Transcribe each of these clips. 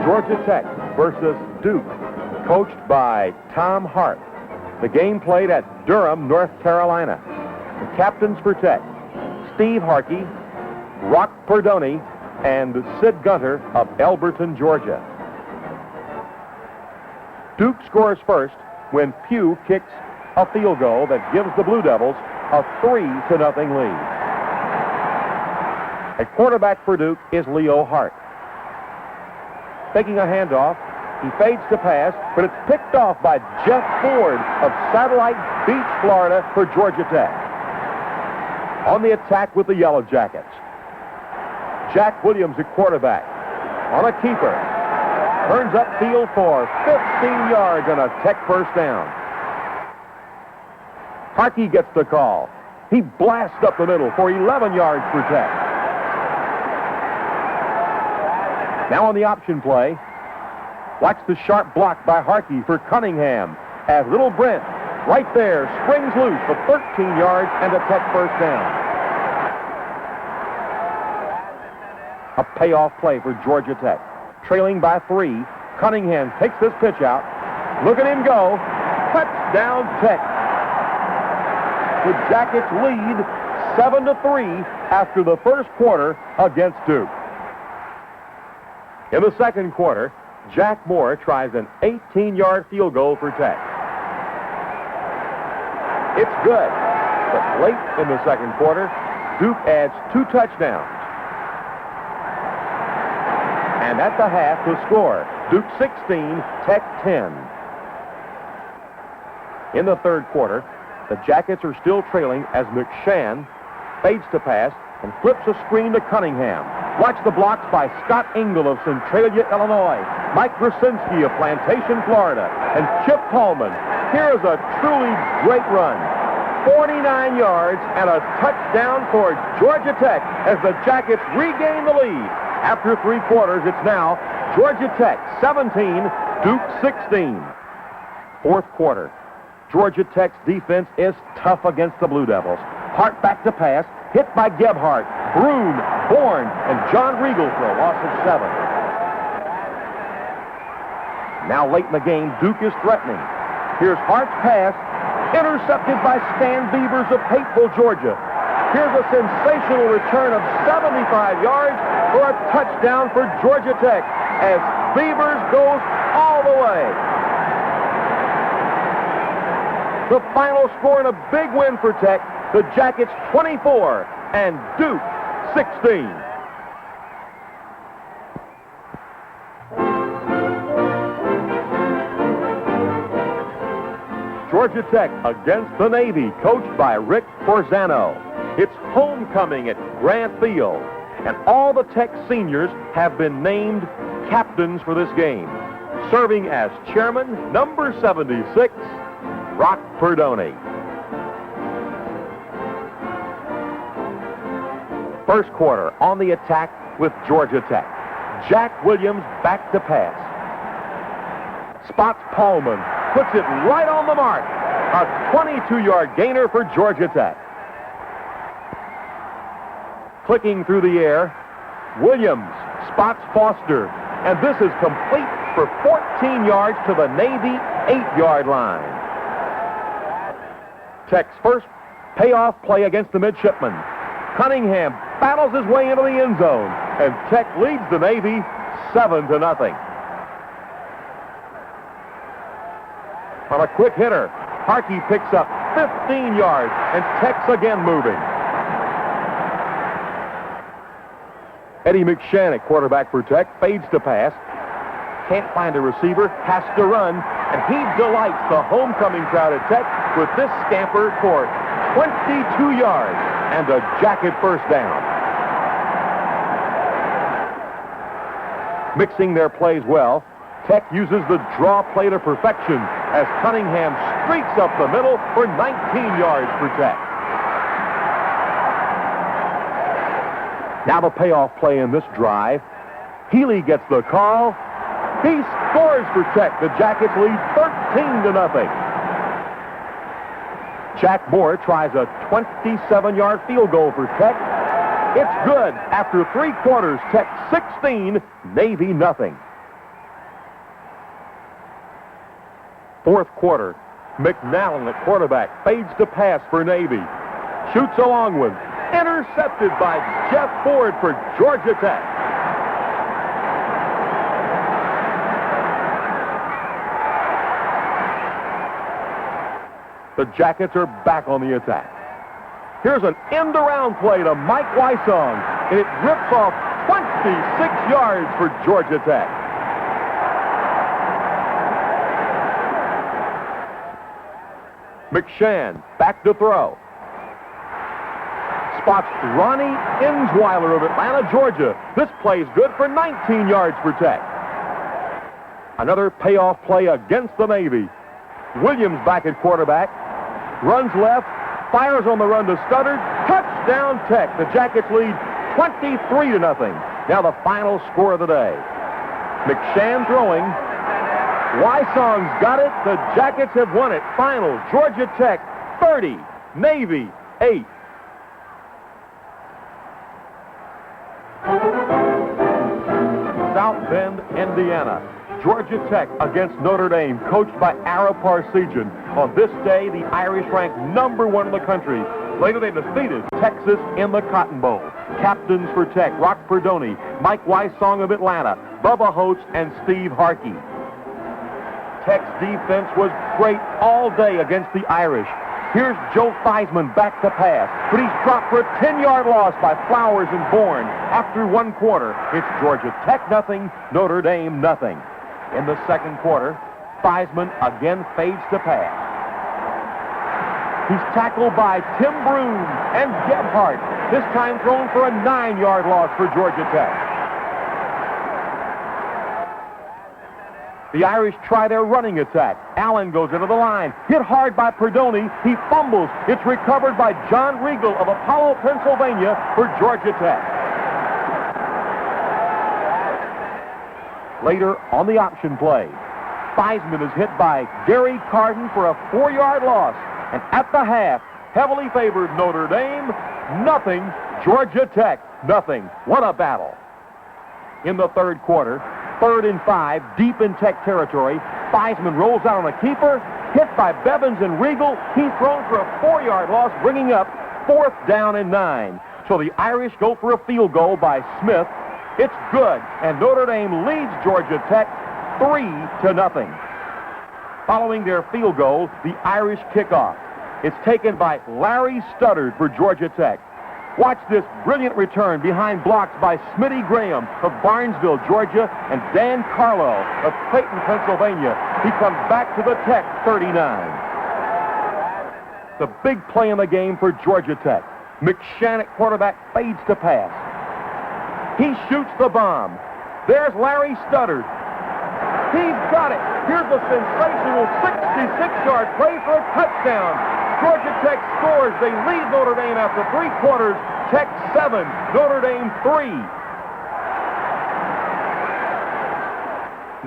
Georgia Tech versus Duke, coached by Tom Hart. The game played at Durham, North Carolina. The captains for Tech, Steve Harkey, Rock Perdoni, and Sid Gunter of Elberton, Georgia. Duke scores first when Pugh kicks a field goal that gives the Blue Devils a 3-0 lead. At quarterback for Duke is Leo Hart. Taking a handoff, he fades to pass, but it's picked off by Jeff Ford of Satellite Beach, Florida for Georgia Tech. On the attack with the Yellow Jackets, Jack Williams at quarterback. On a keeper, turns upfield for 15 yards and a Tech first down. Harkey gets the call. He blasts up the middle for 11 yards for Tech. Now on the option play, watch the sharp block by Harkey for Cunningham as Little Brent right there springs loose for 13 yards and a Tech first down. A payoff play for Georgia Tech. Trailing by 3, Cunningham takes this pitch out. Look at him go. Touchdown Tech. The Jackets lead 7-3 after the first quarter against Duke. In the second quarter, Jack Moore tries an 18-yard field goal for Tech. It's good, but late in the second quarter, Duke adds 2 touchdowns. And at the half, the score, Duke 16, Tech 10. In the third quarter, the Jackets are still trailing as McShann fades to pass and flips a screen to Cunningham. Watch the blocks by Scott Engel of Centralia, Illinois, Mike Grasinski of Plantation, Florida, and Chip Tallman. Here is a truly great run. 49 yards and a touchdown for Georgia Tech as the Jackets regain the lead. After 3 quarters, it's now Georgia Tech 17, Duke 16. Fourth quarter, Georgia Tech's defense is tough against the Blue Devils. Hart back to pass, hit by Gebhardt, Broom, Bourne, and John Riegel for a loss of 7. Now late in the game, Duke is threatening. Here's Hart's pass, intercepted by Stan Beavers of Hateville, Georgia. Here's a sensational return of 75 yards for a touchdown for Georgia Tech as Beavers goes all the way. The final score in a big win for Tech, the Jackets 24 and Duke 16. Georgia Tech against the Navy, coached by Rick Forzano. It's homecoming at Grant Field, and all the Tech seniors have been named captains for this game. Serving as chairman, number 76, Rock Perdoni. First quarter on the attack with Georgia Tech. Jack Williams back to pass. Spots Paulman, puts it right on the mark. A 22-yard gainer for Georgia Tech. Clicking through the air, Williams spots Foster, and this is complete for 14 yards to the Navy 8-yard line. Tech's first payoff play against the midshipmen. Cunningham battles his way into the end zone, and Tech leads the Navy 7-0. On a quick hitter, Harkey picks up 15 yards, and Tech's again moving. Eddie McShann at quarterback for Tech fades to pass. Can't find a receiver, has to run, and he delights the homecoming crowd at Tech with this scamper for 22 yards and a Jacket first down. Mixing their plays well, Tech uses the draw play to perfection as Cunningham streaks up the middle for 19 yards for Tech. Now the payoff play in this drive. Healy gets the call. He scores for Tech. The Jackets lead 13-0. Jack Moore tries a 27-yard field goal for Tech. It's good. After 3 quarters, Tech 16, Navy nothing. Fourth quarter, McNallen at quarterback, fades to pass for Navy. Shoots a long one. Intercepted by Jeff Ford for Georgia Tech. The Jackets are back on the attack. Here's an end-around play to Mike Wysong, and it rips off 26 yards for Georgia Tech. McShann back to throw. Spots Ronnie Insweiler of Atlanta, Georgia. This play is good for 19 yards for Tech. Another payoff play against the Navy. Williams back at quarterback. Runs left. Fires on the run to Studdard. Touchdown Tech. The Jackets lead 23-0. Now the final score of the day. McShann throwing. Wysong's got it. The Jackets have won it. Final, Georgia Tech 30, Navy 8. South Bend, Indiana. Georgia Tech against Notre Dame, coached by Ara Parseghian. On this day, the Irish ranked #1 in the country. Later, they defeated Texas in the Cotton Bowl. Captains for Tech, Rock Perdoni, Mike Wysong of Atlanta, Bubba Holtz, and Steve Harkey. Tech's defense was great all day against the Irish. Here's Joe Theismann back to pass, but he's dropped for a 10-yard loss by Flowers and Bourne. After one quarter, it's Georgia Tech nothing, Notre Dame nothing. In the second quarter, Theismann again fades to pass. He's tackled by Tim Broom and Gebhardt, this time thrown for a 9-yard loss for Georgia Tech. The Irish try their running attack. Allen goes into the line. Hit hard by Perdoni. He fumbles. It's recovered by John Regal of Apollo, Pennsylvania for Georgia Tech. Later on the option play, Theismann is hit by Gary Carden for a 4-yard loss. And at the half, heavily favored Notre Dame, nothing. Georgia Tech, nothing. What a battle. In the third quarter, 3rd and 5, deep in Tech territory. Theismann rolls out on a keeper, hit by Bevins and Regal. He's thrown for a 4-yard loss, bringing up 4th down and 9. So the Irish go for a field goal by Smith. It's good, and Notre Dame leads Georgia Tech 3-0. Following their field goal, the Irish kick off. It's taken by Larry Studdard for Georgia Tech. Watch this brilliant return behind blocks by Smitty Graham of Barnesville, Georgia, and Dan Carlo of Clayton, Pennsylvania. He comes back to the Tech 39. The big play in the game for Georgia Tech. McShann at quarterback fades to pass. He shoots the bomb. There's Larry Studdard. He's got it. Here's a sensational 66-yard play for a touchdown. Georgia Tech scores. They lead Notre Dame after 3 quarters. Tech 7, Notre Dame 3.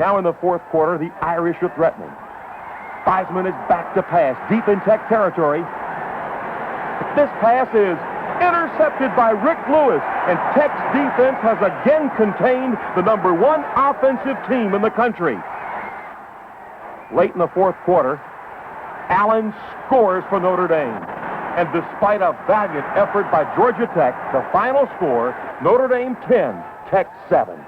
Now in the fourth quarter, the Irish are threatening. Theismann is back to pass, deep in Tech territory. This pass is intercepted by Rick Lewis, and Tech's defense has again contained the #1 offensive team in the country. Late in the fourth quarter, Allen scores for Notre Dame. And despite a valiant effort by Georgia Tech, the final score, Notre Dame 10, Tech 7.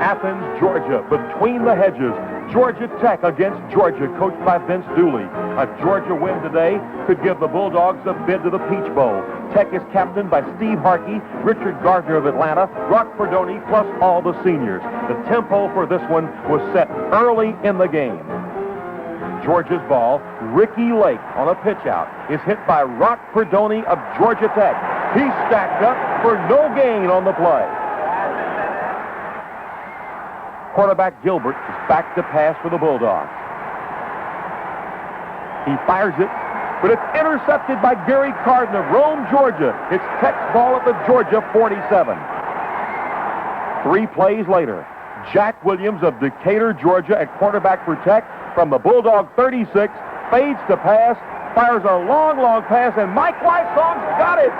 Athens, Georgia, between the hedges. Georgia Tech against Georgia, coached by Vince Dooley. A Georgia win today could give the Bulldogs a bid to the Peach Bowl. Tech is captained by Steve Harkey, Richard Gardner of Atlanta, Rock Perdoni, plus all the seniors. The tempo for this one was set early in the game. Georgia's ball, Ricky Lake on a pitch out, is hit by Rock Perdoni of Georgia Tech. He's stacked up for no gain on the play. Quarterback Gilbert is back to pass for the Bulldogs. He fires it, but it's intercepted by Gary Carden of Rome, Georgia. It's Tech's ball at the Georgia 47. 3 plays later, Jack Williams of Decatur, Georgia at quarterback for Tech from the Bulldog 36, fades to pass, fires a long pass, and Mike Wysong's got it.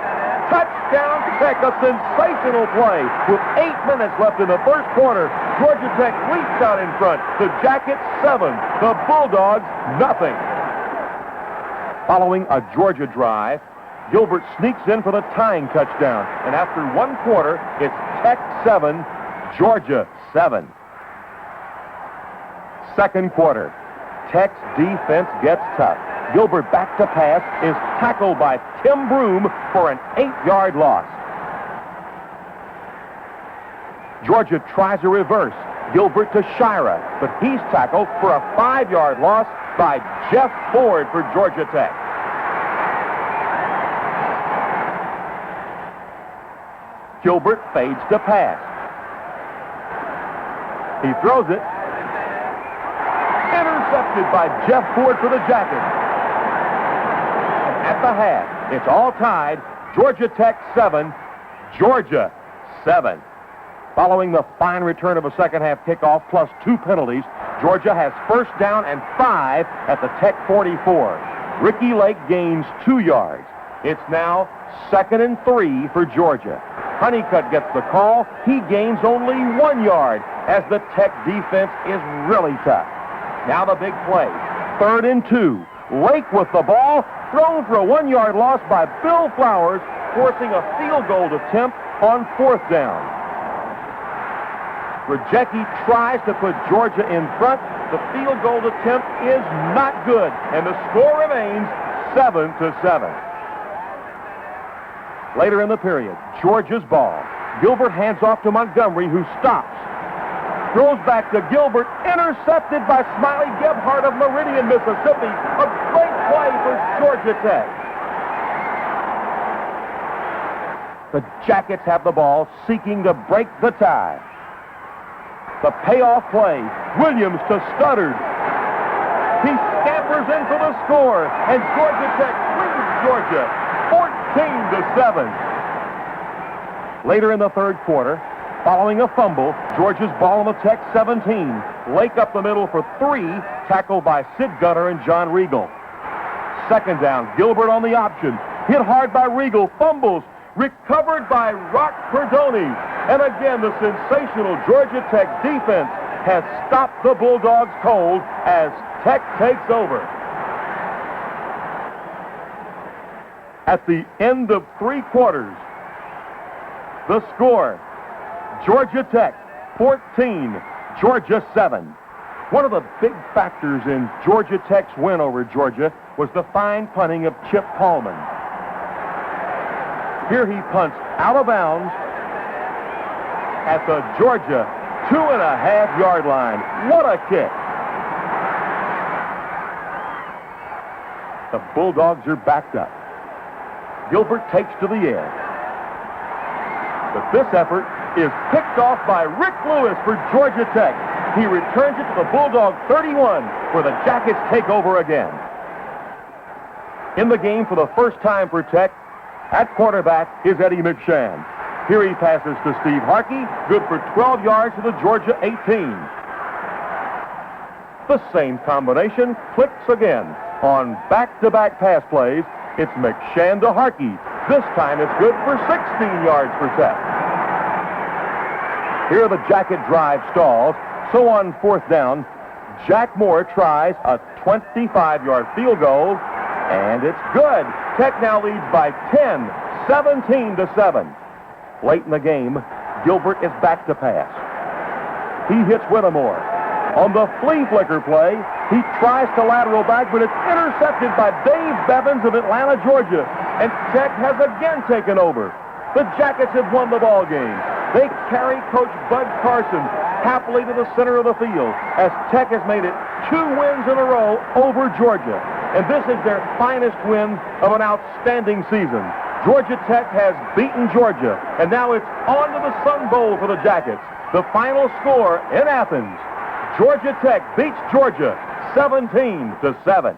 Touchdown Tech, a sensational play. With 8 minutes left in the first quarter, Georgia Tech leaps out in front. The Jackets 7, the Bulldogs nothing. Following a Georgia drive, Gilbert sneaks in for the tying touchdown. And after 1 quarter, it's Tech 7, Georgia 7. Second quarter, Tech's defense gets tough. Gilbert back to pass is tackled by Tim Broom for an 8-yard loss. Georgia tries a reverse. Gilbert to Shira, but he's tackled for a 5-yard loss by Jeff Ford for Georgia Tech. Gilbert fades to pass. He throws it. Intercepted by Jeff Ford for the Jackets. At the half, it's all tied. Georgia Tech 7, Georgia 7. Following the fine return of a second-half kickoff plus 2 penalties, Georgia has first down and 5 at the Tech 44. Ricky Lake gains 2 yards. It's now 2nd and 3 for Georgia. Honeycutt gets the call. He gains only 1 yard as the Tech defense is really tough. Now the big play. 3rd and 2. Lake with the ball, thrown for a 1-yard loss by Bill Flowers, forcing a field goal attempt on 4th down. Rajecki tries to put Georgia in front. The field goal attempt is not good, and the score remains 7-7. Later in the period, Georgia's ball. Gilbert hands off to Montgomery, who stops. Throws back to Gilbert, intercepted by Smiley Gebhardt of Meridian, Mississippi. A great play for Georgia Tech. The Jackets have the ball, seeking to break the tie. The payoff play, Williams to Studdard. He scampers in for the score, and Georgia Tech leads Georgia 14-7. Later in the third quarter, following a fumble, Georgia's ball on the Tech 17. Lake up the middle for 3, tackled by Sid Gunner and John Regal. Second down, Gilbert on the option. Hit hard by Regal, fumbles, recovered by Rock Perdoni. And again, the sensational Georgia Tech defense has stopped the Bulldogs cold as Tech takes over. At the end of 3 quarters, the score, Georgia Tech 14, Georgia 7. One of the big factors in Georgia Tech's win over Georgia was the fine punting of Chip Paulman. Here he punts out of bounds at the Georgia 2.5-yard line. What a kick. The Bulldogs are backed up. Gilbert takes to the edge. But this effort is picked off by Rick Lewis for Georgia Tech. He returns it to the Bulldog 31, where the Jackets take over again. In the game for the first time for Tech, at quarterback is Eddie McShann. Here he passes to Steve Harkey, good for 12 yards to the Georgia 18. The same combination clicks again. On back-to-back pass plays, it's McShann to Harkey. This time it's good for 16 yards for Tech. Here the Jacket drive stalls. So on 4th down, Jack Moore tries a 25-yard field goal, and it's good. Tech now leads by 10, 17-7. Late in the game, Gilbert is back to pass. He hits Whittemore. On the flea flicker play, he tries to lateral back, but it's intercepted by Dave Bevins of Atlanta, Georgia, and Tech has again taken over. The Jackets have won the ball game. They carry Coach Bud Carson happily to the center of the field as Tech has made it 2 wins in a row over Georgia. And this is their finest win of an outstanding season. Georgia Tech has beaten Georgia, and now it's on to the Sun Bowl for the Jackets. The final score in Athens, Georgia Tech beats Georgia 17-7.